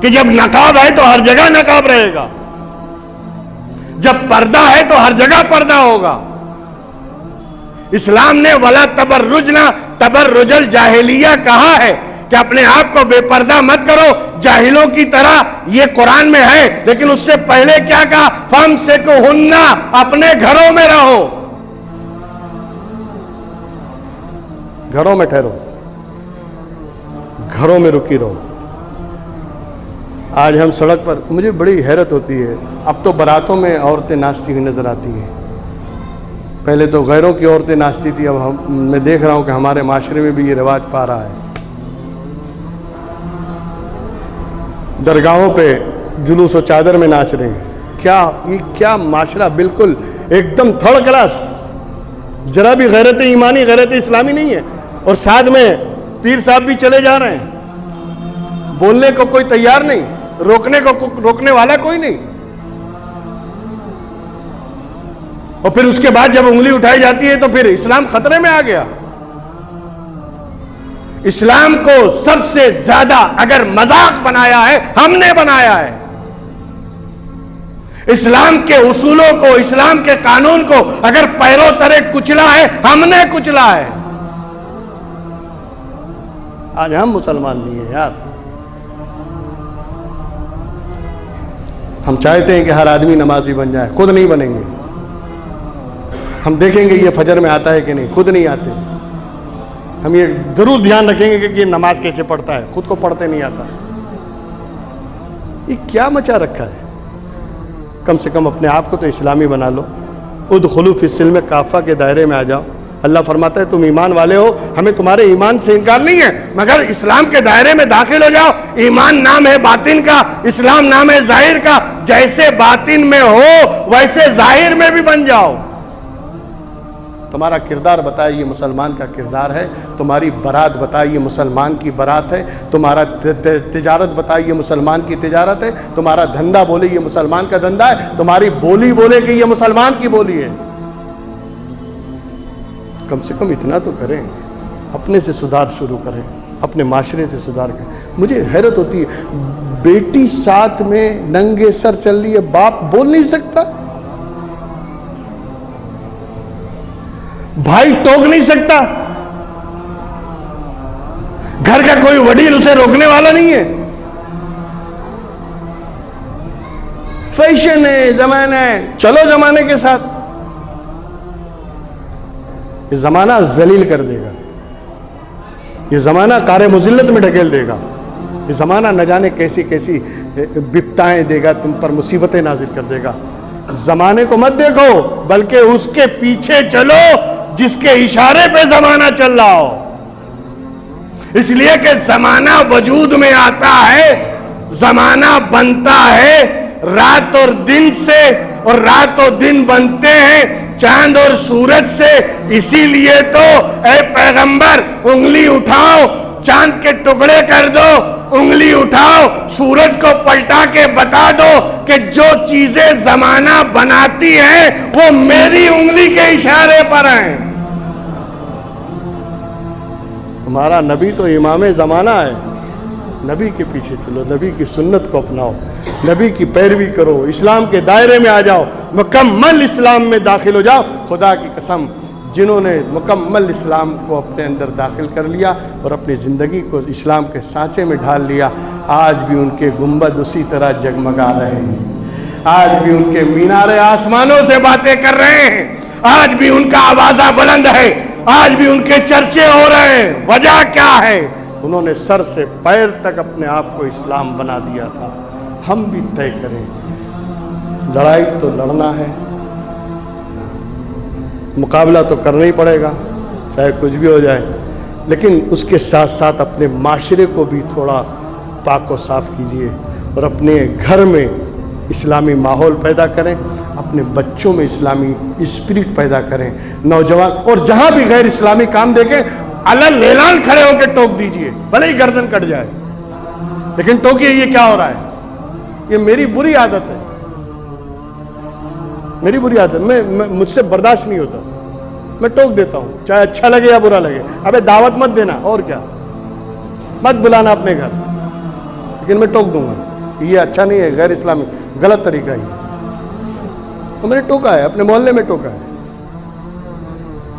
کہ جب نقاب ہے تو ہر جگہ نقاب رہے گا، جب پردہ ہے تو ہر جگہ پردہ ہوگا۔ اسلام نے وَلَا تَبَرُّجْنَا تَبَرُّجَ الْجَاهِلِيَّہ کہا ہے کہ اپنے آپ کو بے پردہ مت کرو جاہلوں کی طرح، یہ قرآن میں ہے، لیکن اس سے پہلے کیا کہا؟ فَامْسِكُوهُنَّ، اپنے گھروں میں رہو، گھروں میں ٹھہرو، گھروں میں رکی رہو۔ آج ہم سڑک پر، مجھے بڑی حیرت ہوتی ہے، اب تو باراتوں میں عورتیں ناچتی ہوئی نظر آتی ہیں، پہلے تو غیروں کی عورتیں ناچتی تھی، اب میں دیکھ رہا ہوں کہ ہمارے معاشرے میں بھی یہ رواج پا رہا ہے۔ درگاہوں پہ جلوس و چادر میں ناچ رہے ہیں، یہ کیا معاشرہ، بالکل ایک دم تھرڈ کلاس، ذرا بھی غیرت ایمانی، غیرت اسلامی نہیں ہے۔ اور ساتھ میں پیر صاحب بھی چلے جا رہے ہیں، بولنے کو کوئی تیار نہیں، روکنے والا کوئی نہیں، اور پھر اس کے بعد جب انگلی اٹھائی جاتی ہے تو پھر اسلام خطرے میں آ گیا۔ اسلام کو سب سے زیادہ اگر مذاق بنایا ہے، ہم نے بنایا ہے۔ اسلام کے اصولوں کو، اسلام کے قانون کو اگر پیروں تلے کچلا ہے، ہم نے کچلا ہے۔ آج ہم مسلمان نہیں ہیں یار۔ ہم چاہتے ہیں کہ ہر آدمی نمازی بن جائے، خود نہیں بنیں گے۔ ہم دیکھیں گے یہ فجر میں آتا ہے کہ نہیں، خود نہیں آتے۔ ہم یہ ضرور دھیان رکھیں گے کہ یہ نماز کیسے پڑھتا ہے، خود کو پڑھتے نہیں آتا۔ یہ کیا مچا رکھا ہے؟ کم سے کم اپنے آپ کو تو اسلامی بنا لو۔ ادخلوا فی السلم کافہ کے دائرے میں آ جاؤ۔ اللہ فرماتا ہے تم ایمان والے ہو، ہمیں تمہارے ایمان سے انکار نہیں ہے، مگر اسلام کے دائرے میں داخل ہو جاؤ۔ ایمان نام ہے باطن کا، اسلام نام ہے ظاہر کا۔ جیسے باطن میں ہو ویسے ظاہر میں بھی بن جاؤ۔ تمہارا کردار بتائے یہ مسلمان کا کردار ہے، تمہاری برات بتائے یہ مسلمان کی برات ہے، تمہارا تجارت بتائے یہ مسلمان کی تجارت ہے، تمہارا دھندا بولے یہ مسلمان کا دھندا ہے، تمہاری بولی بولے کہ یہ مسلمان کی بولی ہے۔ کم سے کم اتنا تو کریں، اپنے سے سدھار شروع کریں، اپنے معاشرے سے سدھار کریں۔ مجھے حیرت ہوتی ہے، بیٹی ساتھ میں ننگے سر چل رہی ہے، باپ بول نہیں سکتا، بھائی ٹوک نہیں سکتا، گھر کا کوئی وڈیل اسے روکنے والا نہیں ہے۔ فیشن ہے، زمانہ ہے، چلو زمانے کے ساتھ۔ یہ زمانہ ذلیل کر دے گا، یہ زمانہ کار مذلت میں ڈھکیل دے گا، یہ زمانہ نہ جانے کیسی کیسی بپتائیں دے گا، تم پر مصیبتیں نازل کر دے گا۔ زمانے کو مت دیکھو، بلکہ اس کے پیچھے چلو جس کے اشارے پہ زمانہ چل رہا ہو۔ اس لیے کہ زمانہ وجود میں آتا ہے، زمانہ بنتا ہے رات اور دن سے، اور رات اور دن بنتے ہیں چاند اور سورج سے۔ اسی لیے تو اے پیغمبر انگلی اٹھاؤ، چاند کے ٹکڑے کر دو، انگلی اٹھاؤ، سورج کو پلٹا کے بتا دو کہ جو چیزیں زمانہ بناتی ہیں وہ میری انگلی کے اشارے پر ہیں۔ تمہارا نبی تو امام زمانہ ہے، نبی کے پیچھے چلو، نبی کی سنت کو اپناؤ، نبی کی پیروی کرو، اسلام کے دائرے میں آ جاؤ، مکمل اسلام میں داخل ہو جاؤ۔ خدا کی قسم، جنہوں نے مکمل اسلام کو اپنے اندر داخل کر لیا اور اپنی زندگی کو اسلام کے سانچے میں ڈھال لیا، آج بھی ان کے گنبد اسی طرح جگمگا رہے ہیں، آج بھی ان کے مینارے آسمانوں سے باتیں کر رہے ہیں، آج بھی ان کا آوازہ بلند ہے، آج بھی ان کے چرچے ہو رہے ہیں۔ وجہ کیا ہے؟ انہوں نے سر سے پیر تک اپنے آپ کو اسلام بنا دیا تھا۔ ہم بھی طے کریں، لڑائی تو لڑنا ہے، مقابلہ تو کرنا ہی پڑے گا چاہے کچھ بھی ہو جائے، لیکن اس کے ساتھ ساتھ اپنے معاشرے کو بھی تھوڑا پاک و صاف کیجئے، اور اپنے گھر میں اسلامی ماحول پیدا کریں، اپنے بچوں میں اسلامی اسپرٹ پیدا کریں، نوجوان، اور جہاں بھی غیر اسلامی کام دیکھیں علل اعلان کھڑے ہو کے ٹوک دیجئے، بھلے ہی گردن کٹ جائے، لیکن ٹوکیے یہ کیا ہو رہا ہے۔ یہ میری بری عادت ہے، میری بری عادت، مجھ سے برداشت نہیں ہوتا، میں ٹوک دیتا ہوں، چاہے اچھا لگے یا برا لگے۔ ابے دعوت مت دینا، اور کیا، مت بلانا اپنے گھر، لیکن میں ٹوک دوں گا یہ اچھا نہیں ہے, غیر اسلامی, غلط طریقہ ہے. تو میں نے ٹوکا ہے, اپنے محلے میں ٹوکا ہے.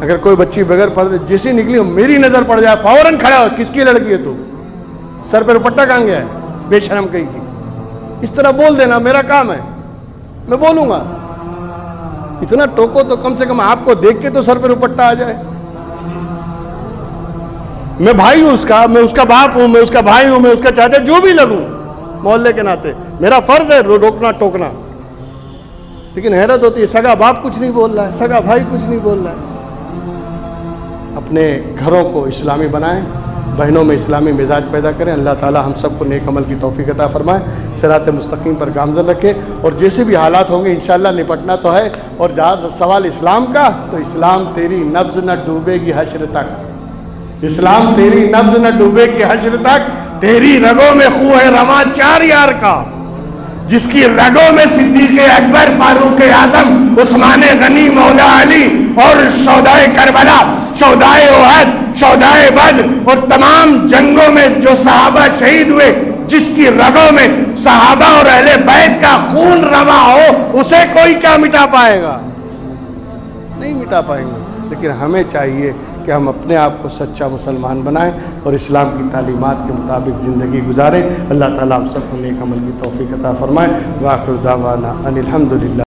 اگر کوئی بچی بغیر پردے جیسی نکلی ہو, میری نظر پڑ جائے, فوراً کھڑا ہو, کس کی لڑکی ہے تو, سر پہ دوپٹہ کہاں گیا ہے, بے شرم کہیں کی. اس طرح بول دینا میرا کام ہے, میں بولوں گا. اتنا ٹوکو تو کم سے کم آپ کو دیکھ کے تو سر پہ دوپٹہ آ جائے. میں بھائی ہوں اس کا, میں اس کا باپ ہوں, میں اس کا بھائی ہوں, میں اس کا چاچا جو بھی لگوں محلے کے ناطے, میرا فرض ہے روکنا ٹوکنا. لیکن حیرت ہوتی ہے, سگا باپ کچھ نہیں بول رہا ہے, سگا بھائی کچھ نہیں بول رہا ہے. اپنے گھروں کو اسلامی بنائیں, بہنوں میں اسلامی مزاج پیدا کریں. اللہ تعالی ہم سب کو نیک عمل کی توفیق عطا فرمائے, صراط مستقیم پر گامزن رکھے. اور جیسے بھی حالات ہوں گے انشاءاللہ نپٹنا تو ہے. اور جہاں سوال اسلام کا, تو اسلام تیری نبض نہ ڈوبے گی حشر تک, اسلام تیری نبض نہ ڈوبے گی حشر تک. تیری رگوں میں خون ہے رواں چار یار کا, جس کی رگوں میں صدیق اکبر, فاروق اعظم, عثمان غنی, مولا علی اور شہدائے کربلا, شہدائے احد, شہدائے بدر اور تمام جنگوں میں جو صحابہ شہید ہوئے, جس کی رگوں میں صحابہ اور اہل بیت کا خون رواں ہو, اسے کوئی کیا مٹا پائے گا؟ نہیں مٹا پائیں گے. لیکن ہمیں چاہیے کہ ہم اپنے آپ کو سچا مسلمان بنائیں اور اسلام کی تعلیمات کے مطابق زندگی گزاریں. اللہ تعالیٰ ہم سب کو نیک عمل کی توفیق عطا فرمائے. وآخر دعوانا ان الحمدللہ.